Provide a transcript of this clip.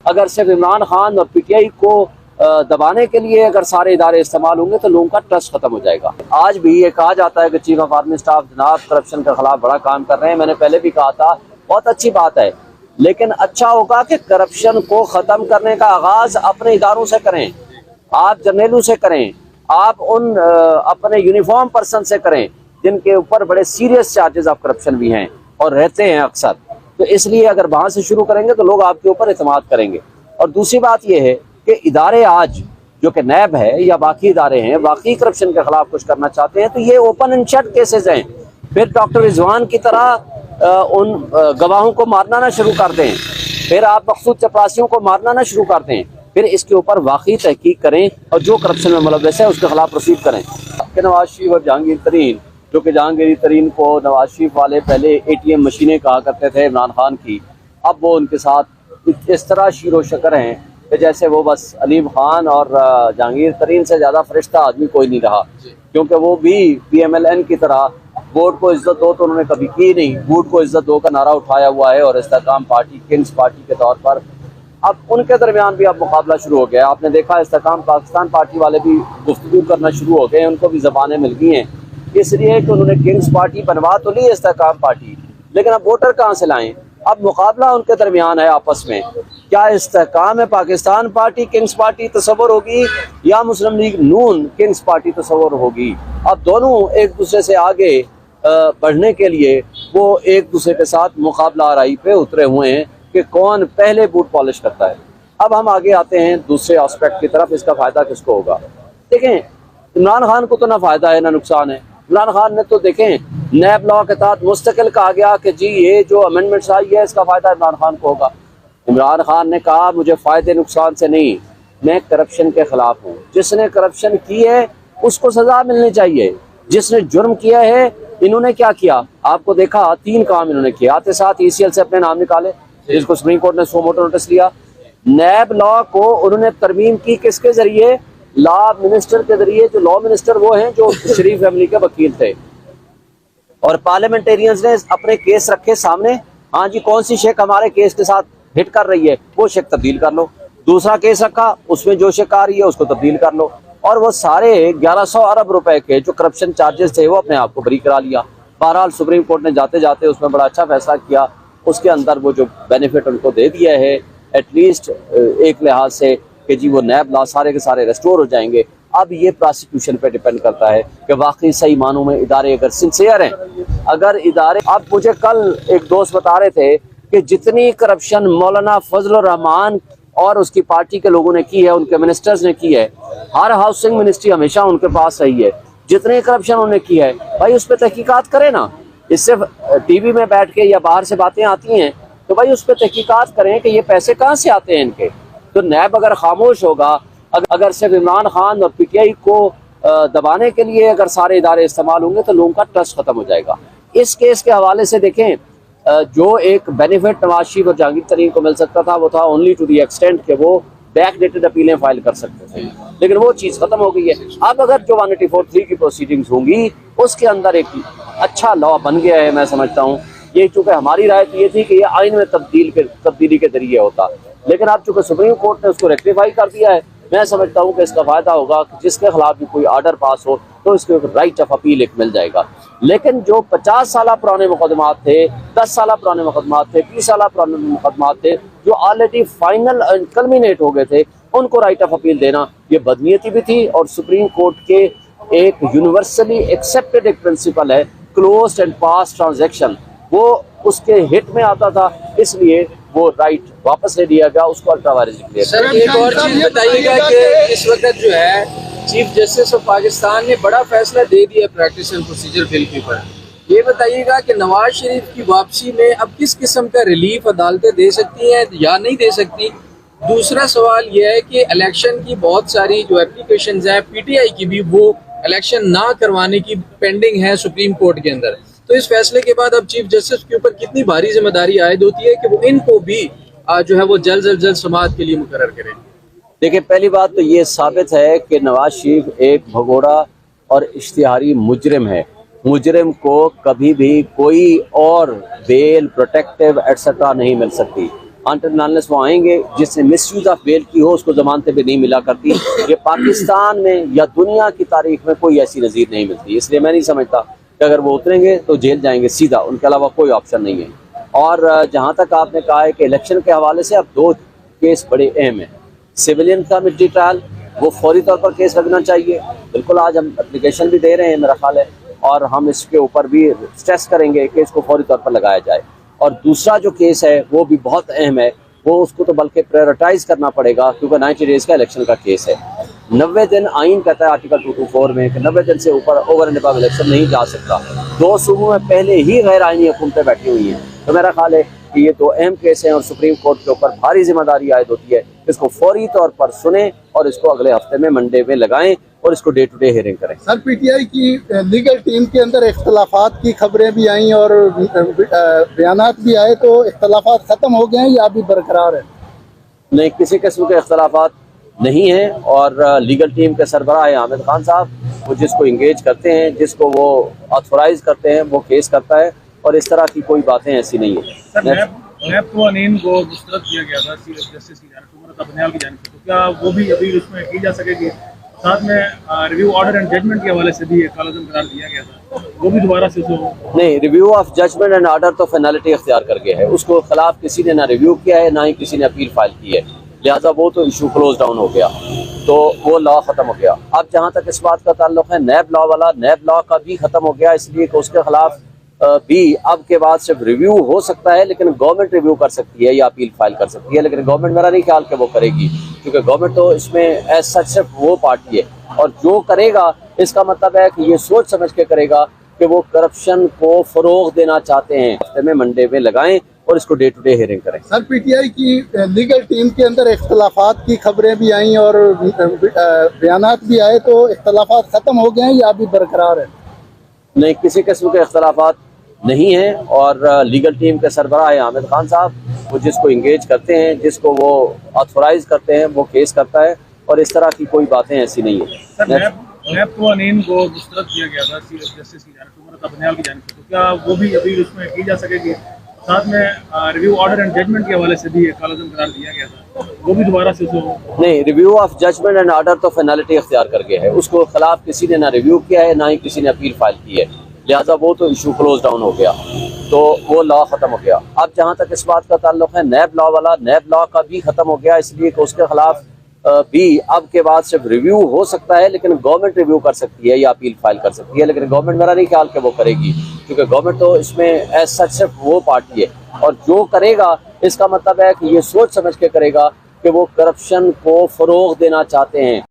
अगर सिर्फ इमरान खान और पीटीआई को दबाने के लिए अगर सारे इदारे इस्तेमाल होंगे तो लोगों का ट्रस्ट खत्म हो जाएगा। आज भी ये कहा जाता है कि चीफ ऑफ आर्मी स्टाफ जनाब करप्शन के खिलाफ बड़ा काम कर रहे हैं। मैंने पहले भी कहा था, बहुत अच्छी बात है, लेकिन अच्छा होगा कि करप्शन को खत्म करने का आगाज अपने इदारों से करें, आप जर्नलों से करें, आप उन अपने यूनिफॉर्म पर्सन से करें जिनके ऊपर बड़े सीरियस चार्जेस ऑफ करप्शन भी हैं और रहते हैं अक्सर। तो इसलिए अगर वहां से शुरू करेंगे तो लोग आपके ऊपर एतमाद करेंगे। और दूसरी बात यह है कि इदारे आज जो कि नैब है या बाकी इदारे हैं, वाकई करप्शन के खिलाफ कुछ करना चाहते हैं तो ये ओपन एंड शट केसेस हैं। फिर डॉक्टर रिजवान की तरह उन गवाहों को मारना ना शुरू कर दें, फिर आप मखसूद चपरासियों को मारना ना शुरू कर दें, फिर इसके ऊपर वाकई तहकीक करें और जो करप्शन में मुलव्वस है उसके खिलाफ प्रोसीड करें। नवाज शरीफ और जहांगीर तरीन, जो कि जहांगीर तरीन को नवाज शरीफ वाले पहले ATM मशीनें कहा करते थे इमरान खान की, अब वो उनके साथ इस तरह शीरो शकर हैं कि जैसे वो बस अलीम खान और जहांगीर तरीन से ज़्यादा फरिश्ता आदमी कोई नहीं रहा, क्योंकि वो भी PMLN की तरह वोट को इज्जत दो तो उन्होंने कभी की नहीं, वोट को इज्जत दो का नारा उठाया हुआ है और इस्तेकाम पार्टी किंग्स पार्टी के तौर पर अब उनके दरमियान भी अब मुकाबला शुरू हो गया। आपने देखा इस्तेकाम पाकिस्तान पार्टी वाले भी गुफ्तगू करना शुरू हो गए, उनको भी ज़बानें मिल गई हैं, इसलिए कि उन्होंने किंग्स पार्टी बनवा तो ली इस्तेकाम पार्टी, लेकिन अब वोटर कहाँ से लाएं? अब मुकाबला उनके दरमियान है आपस में, क्या इस्तेकाम है पाकिस्तान पार्टी किंग्स पार्टी तस्वर होगी या मुस्लिम लीग नून किंग्स पार्टी तस्वर होगी। अब दोनों एक दूसरे से आगे बढ़ने के लिए वो एक दूसरे के साथ मुकाबला आराई पे उतरे हुए हैं कि कौन पहले बूट पॉलिश करता है। अब हम आगे आते हैं दूसरे एस्पेक्ट की तरफ, इसका फायदा किसको होगा? देखें, इमरान खान को तो ना फायदा है ना नुकसान है। इमरान खान ने तो देखें नैब लॉ के तहत मुस्तकिल कहा गया कि जी ये जो अमेंडमेंट्स आई है इसका फायदा इमरान खान को होगा। इमरान खान ने कहा मुझे फायदे नुकसान से नहीं, मैं करप्शन के खिलाफ हूँ। जिसने करप्शन की है उसको सजा मिलनी चाहिए, जिसने जुर्म किया है। इन्होंने क्या किया, आपको देखा 3 काम इन्होंने किए। आते साथ ECL से अपने नाम निकाले, जिसको सुप्रीम कोर्ट ने सो मोटो नोटिस लिया। नैब लॉ को उन्होंने तरमीम की किसके जरिए? लॉ मिनिस्टर के जरिए। जो लॉ मिनिस्टर वो हैं जो शरीफ फैमिली के वकील थे, और पार्लियामेंटेरियंस ने अपने केस रखे सामने, हाँ जी कौन सी शेख हमारे केस के साथ हिट कर रही है वो शेख तब्दील कर लो। दूसरा केस रखा, उसमें जो शेख आ रही है उसको तब्दील कर लो। और वो सारे 1100 अरब रुपए के जो करप्शन चार्जेस थे वो अपने आप को बरी करा लिया। बहरहाल सुप्रीम कोर्ट ने जाते जाते उसमें बड़ा अच्छा फैसला किया, उसके अंदर वो जो बेनिफिट उनको दे दिया है एटलीस्ट एक लिहाज से कि जी वो नैब लॉ सारे के सारे रेस्टोर हो जाएंगे। अब ये प्रोसिक्यूशन पे डिपेंड करता है कि वाकई सही मानों में इदारे अगर सिंसियर हैं, अगर इदारे। अब मुझे कल एक दोस्त बता रहे थे कि जितनी करप्शन मौलाना फजलुर रहमान और उसकी पार्टी के लोगों ने की है, उनके मिनिस्टर्स ने की है, हर हाउसिंग मिनिस्ट्री हमेशा उनके पास रही है, जितनी करप्शन उन्होंने की है भाई उस पर तहकीकात करें ना। इससे टीवी में बैठ के या बाहर से बातें आती हैं तो भाई उस पर तहकीकात करें कि ये पैसे कहाँ से आते हैं इनके। तो नैब अगर खामोश होगा, अगर सिर्फ इमरान खान और पीटीआई को दबाने के लिए अगर सारे इदारे इस्तेमाल होंगे तो लोगों का ट्रस्ट खत्म हो जाएगा। इस केस के हवाले से देखें, जो एक बेनिफिट नवाज शरीफ और जहांगीर तरीन को मिल सकता था वो था ओनली टू दी एक्सटेंट के वो बैक डेटेड अपीलें फाइल कर सकते थे, लेकिन वो चीज़ खत्म हो गई है। अब अगर जो 184(3) की प्रोसीडिंग्स होंगी उसके अंदर एक अच्छा लॉ बन गया है, मैं समझता हूँ। ये चूँकि हमारी राय तो ये थी कि ये आइन में तब्दीली के जरिए होता, लेकिन अब चूँकि सुप्रीम कोर्ट ने उसको रेक्टिफाई कर दिया है, मैं समझता हूँ कि इसका फायदा होगा कि जिसके खिलाफ भी कोई ऑर्डर पास हो तो इसको एक राइट ऑफ अपील एक मिल जाएगा। लेकिन जो 50 साल पुराने मुकदमात थे, 10 साल पुराने मुकदमात थे, 20 साल पुराने मुकदमात थे जो ऑलरेडी फाइनल कल्मिनेट हो गए थे, उनको राइट ऑफ अपील देना ये बदनीयती भी थी। और सुप्रीम कोर्ट के एक यूनिवर्सली एक्सेप्टेड एक प्रिंसिपल है क्लोज्ड एंड पास ट्रांजैक्शन, वो उसके हिट में आता था, इसलिए वो राइट वापस ले लिया गया, उसको अल्ट्रा वायरस डिक्लेयर। सर एक और चीज बताइएगा कि इस वक्त जो है चीफ जस्टिस ऑफ पाकिस्तान ने बड़ा फैसला दे दिया प्रैक्टिस एंड प्रोसीजर बिल के ऊपर, ये बताइएगा कि नवाज शरीफ की वापसी में अब किस किस्म का रिलीफ अदालतें दे सकती हैं या नहीं दे सकती। दूसरा सवाल यह है कि इलेक्शन की बहुत सारी जो एप्लीकेशंस हैं पीटीआई की भी वो इलेक्शन ना करवाने की पेंडिंग है सुप्रीम कोर्ट के अंदर, तो इस फैसले के बाद अब चीफ जस्टिस के ऊपर कितनी भारी जिम्मेदारी आयद होती है कि वो इनको भी जो है वो जल्द समाअत के लिए मुकर्रर करें। देखिए, पहली बात तो ये साबित है कि नवाज शरीफ एक भगोड़ा और इश्तिहारी मुजरिम है। मुजरिम को कभी भी कोई और बेल, प्रोटेक्टिव एटसेट्रा नहीं मिल सकती। अनटिल वो आएंगे, जिसने मिसयूज ऑफ बेल की हो उसको जमानतें भी नहीं मिला करती। ये पाकिस्तान में या दुनिया की तारीख में कोई ऐसी नज़ीर नहीं मिलती। इसलिए मैं नहीं समझता कि अगर वो उतरेंगे तो जेल जाएंगे सीधा, उनके अलावा कोई ऑप्शन नहीं है। और जहाँ तक आपने कहा है कि इलेक्शन के हवाले से अब 2 केस बड़े अहम हैं। सिविलियन का मिलिट्री ट्रायल, वो फौरी तौर पर केस लगना चाहिए। बिल्कुल आज हम एप्लीकेशन भी दे रहे हैं मेरा ख्याल है, और हम इसके ऊपर भी स्ट्रेस करेंगे कि इसको फौरी तौर पर लगाया जाए। और दूसरा जो केस है वो भी बहुत अहम है, वो उसको तो बल्कि प्रायोरिटाइज करना पड़ेगा, क्योंकि 90 डेज़ का इलेक्शन का केस है। 90 दिन आइन कहता है आर्टिकल 224 में कि 90 दिन से ऊपर ओवर एंड अबव इलेक्शन नहीं जा सकता। 2 सूबों में पहले ही गैर आइनी हुकूमतें बैठी हुई हैं। तो मेरा ख्याल है कि ये 2 अहम केस हैं और सुप्रीम कोर्ट के ऊपर भारी जिम्मेदारी आयद होती है। इसको फौरी तौर पर सुने और इसको अगले हफ्ते में मंडे में लगाएं और इसको डे टू डे हियरिंग करें। सर, पीटीआई की लीगल टीम के अंदर इख्तलाफात की खबरें भी आई और बयानात भी आए, तो इख्तलाफात खत्म हो गए हैं या अभी बरकरार है? नहीं, किसी किस्म के इख्तलाफात नहीं है। और लीगल टीम के सरबराह है हामिद खान साहब, वो जिसको इंगेज करते हैं, जिसको वो ऑथोराइज करते हैं, वो केस करता है, और इस तरह की कोई बातें ऐसी नहीं है। नैब कवानीन को मुस्तरद किया गया था जस्टिस की जानिब से, उमर बनियाल की जानिब से, तो क्या वो भी अभी उसमें की जा सकेगी? साथ में रिव्यू ऑर्डर एंड जजमेंट के हवाले से भी एक कालजम करार दिया गया था, वो भी दोबारा से नहीं, review of judgment and order तो फाइनलिटी इख्तियार कर गया है। उसको खिलाफ किसी ने ना रिव्यू किया है, ना ही किसी ने अपील फाइल की है, लिहाजा वो तो इशू क्लोज डाउन हो गया, तो वो लॉ ख़त्म हो गया। अब जहाँ तक इस बात का ताल्लुक है नैब लॉ वाला, नैब लॉ का भी ख़त्म हो गया, इसलिए कि उसके खिलाफ भी अब के बाद सिर्फ रिव्यू हो सकता है, लेकिन गवर्नमेंट रिव्यू कर सकती है या अपील फाइल कर सकती है। लेकिन गवर्नमेंट मेरा नहीं ख्याल कि वो करेगी, क्योंकि गवर्नमेंट तो इसमें एज सच सिर्फ वो पार्टी है, और जो करेगा इसका मतलब है कि ये सोच समझ के करेगा कि वो करप्शन को फरोग देना चाहते हैं। हफ्ते में मंडे में लगाएं और इसको डे टू डे हियरिंग करें। सर, पीटीआई की लीगल टीम के अंदर इख्तलाफात की खबरें भी आई और बयानात भी आए, तो इख्तलाफात खत्म हो गए हैं या अभी बरकरार है? नहीं, किसी किस्म के इख्तलाफात नहीं है। और लीगल टीम के सरबराह है हामिद खान साहब, वो जिसको इंगेज करते हैं, जिसको वो ऑथोराइज करते हैं, वो केस करता है, और इस तरह की कोई बातें ऐसी नहीं है। नैब कवानीन को मुस्तरद किया गया था जस्टिस की जानिब से, उमर बनियाल की जानिब से, तो क्या वो भी अभी उसमें की जा सकेगी? साथ में रिव्यू ऑर्डर एंड जजमेंट के हवाले से भी एक कालजम करार दिया गया था, वो भी दोबारा से नहीं, review of judgment and order तो फाइनलिटी इख्तियार कर गया है। उसको खिलाफ किसी ने ना रिव्यू किया है, ना ही किसी ने अपील फाइल की है, लिहाजा वो तो इशू क्लोज डाउन हो गया, तो वो लॉ ख़त्म हो गया। अब जहाँ तक इस बात का ताल्लुक है नैब लॉ वाला, नैब लॉ का भी ख़त्म हो गया, इसलिए कि उसके खिलाफ भी अब के बाद सिर्फ रिव्यू हो सकता है, लेकिन गवर्नमेंट रिव्यू कर सकती है या अपील फाइल कर सकती है। लेकिन गवर्नमेंट मेरा नहीं ख्याल कि वो करेगी, क्योंकि गवर्नमेंट तो इसमें एज सच सिर्फ वो पार्टी है, और जो करेगा इसका मतलब है कि ये सोच समझ के करेगा कि वो करप्शन को फरोग देना चाहते हैं।